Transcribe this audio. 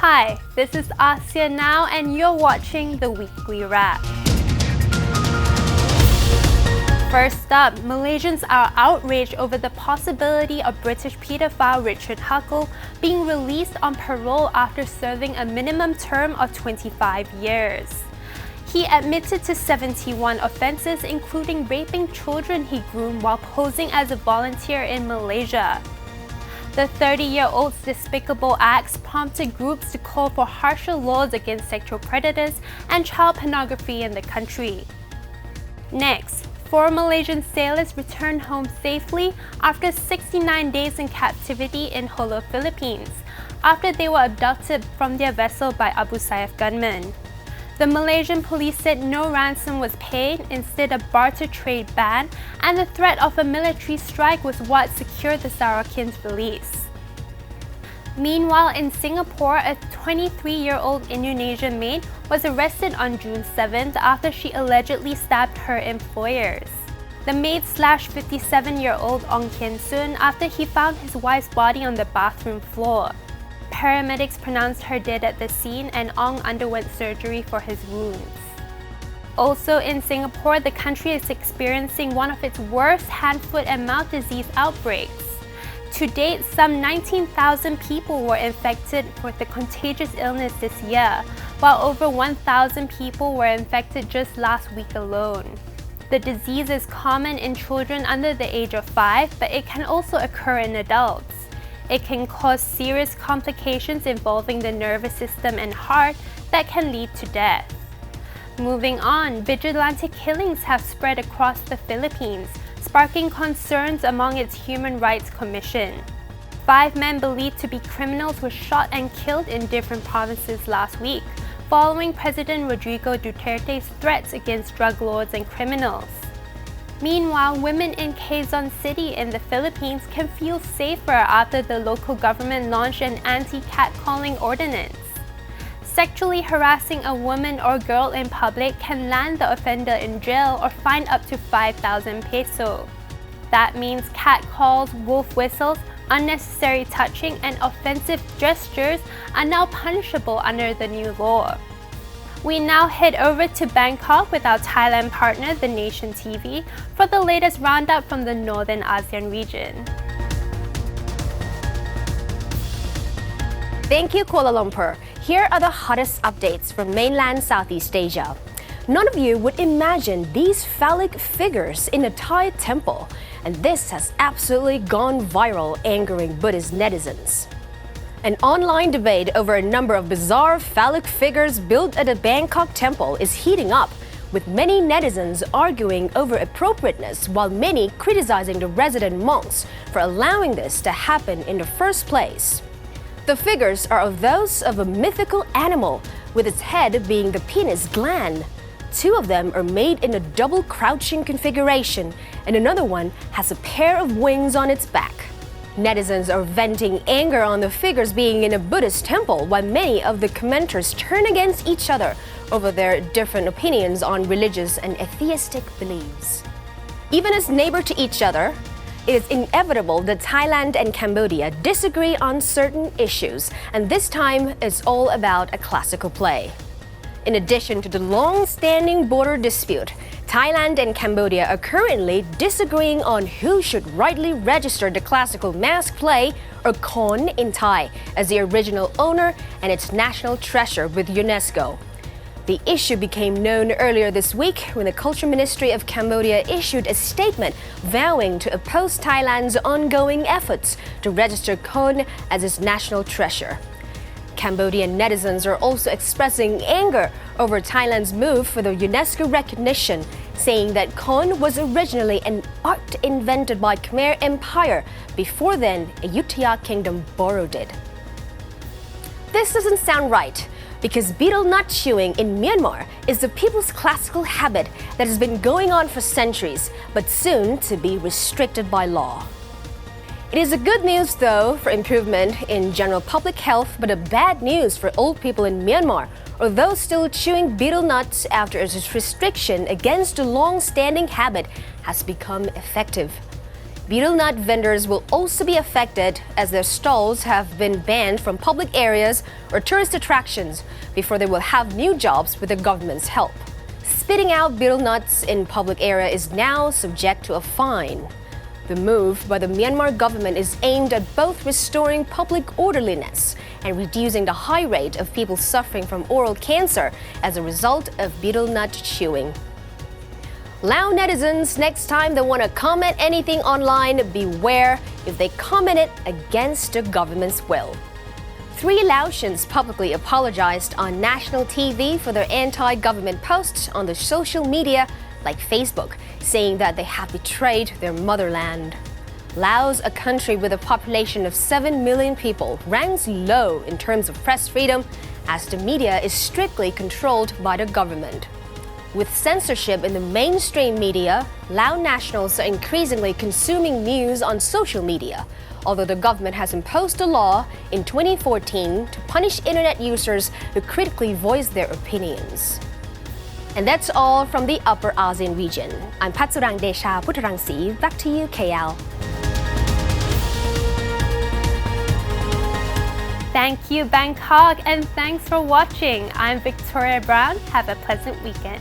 Hi, this is Asean Now and you're watching the Weekly Wrap. First up, Malaysians are outraged over the possibility of British paedophile Richard Huckle being released on parole after serving a minimum term of 25 years. He admitted to 71 offences, including raping children he groomed while posing as a volunteer in Malaysia. The 30-year-old's despicable acts prompted groups to call for harsher laws against sexual predators and child pornography in the country. Next, 4 Malaysian sailors returned home safely after 69 days in captivity in Jolo, Philippines, after they were abducted from their vessel by Abu Sayyaf gunmen. The Malaysian police said no ransom was paid, instead a barter trade ban, and the threat of a military strike was what secured the Sarawakins' release. Meanwhile, in Singapore, a 23-year-old Indonesian maid was arrested on June 7th after she allegedly stabbed her employers. The maid slashed 57-year-old Ong Kian Soon after he found his wife's body on the bathroom floor. Paramedics pronounced her dead at the scene and Ong underwent surgery for his wounds. Also in Singapore, the country is experiencing one of its worst hand, foot and mouth disease outbreaks. To date, some 19,000 people were infected with the contagious illness this year, while over 1,000 people were infected just last week alone. The disease is common in children under the age of 5, but it can also occur in adults. It can cause serious complications involving the nervous system and heart that can lead to death. Moving on, vigilante killings have spread across the Philippines, sparking concerns among its Human Rights Commission. 5 men believed to be criminals were shot and killed in different provinces last week, following President Rodrigo Duterte's threats against drug lords and criminals. Meanwhile, women in Quezon City in the Philippines can feel safer after the local government launched an anti-catcalling ordinance. Sexually harassing a woman or girl in public can land the offender in jail or fined up to 5,000 peso. That means catcalls, wolf whistles, unnecessary touching, and offensive gestures are now punishable under the new law. We now head over to Bangkok with our Thailand partner, The Nation TV, for the latest roundup from the Northern ASEAN region. Thank you, Kuala Lumpur. Here are the hottest updates from mainland Southeast Asia. None of you would imagine these phallic figures in a Thai temple, and this has absolutely gone viral, angering Buddhist netizens. An online debate over a number of bizarre phallic figures built at a Bangkok temple is heating up, with many netizens arguing over appropriateness while many criticizing the resident monks for allowing this to happen in the first place. The figures are of those of a mythical animal, with its head being the penis gland. 2 of them are made in a double crouching configuration, and another one has a pair of wings on its back. Netizens are venting anger on the figures being in a Buddhist temple, while many of the commenters turn against each other over their different opinions on religious and atheistic beliefs. Even as neighbor to each other, it is inevitable that Thailand and Cambodia disagree on certain issues, and this time it's all about a classical play. In addition to the long-standing border dispute, Thailand and Cambodia are currently disagreeing on who should rightly register the classical mask play, or KON in Thai, as the original owner and its national treasure with UNESCO. The issue became known earlier this week when the Culture Ministry of Cambodia issued a statement vowing to oppose Thailand's ongoing efforts to register KON as its national treasure. Cambodian netizens are also expressing anger over Thailand's move for the UNESCO recognition, saying that KON was originally an art invented by Khmer Empire. Before then, Ayutthaya Kingdom borrowed it. This doesn't sound right, because betel nut chewing in Myanmar is the people's classical habit that has been going on for centuries, but soon to be restricted by law. It is a good news, though, for improvement in general public health, but a bad news for old people in Myanmar, or those still chewing betel nuts after its restriction against the long-standing habit has become effective. betel nut vendors will also be affected as their stalls have been banned from public areas or tourist attractions before they will have new jobs with the government's help. Spitting out betel nuts in public area is now subject to a fine. The move by the Myanmar government is aimed at both restoring public orderliness and reducing the high rate of people suffering from oral cancer as a result of betel nut chewing. Lao netizens, next time they want to comment anything online, beware if they comment it against the government's will. 3 Laotians publicly apologized on national TV for their anti-government posts on the social media like Facebook, saying that they have betrayed their motherland. Laos, a country with a population of 7 million people, ranks low in terms of press freedom as the media is strictly controlled by the government. With censorship in the mainstream media, Lao nationals are increasingly consuming news on social media, although the government has imposed a law in 2014 to punish internet users who critically voice their opinions. And that's all from the Upper ASEAN region. I'm Patsurang Desha Puttarangsi. Back to you, KL. Thank you, Bangkok, and thanks for watching. I'm Victoria Brown. Have a pleasant weekend.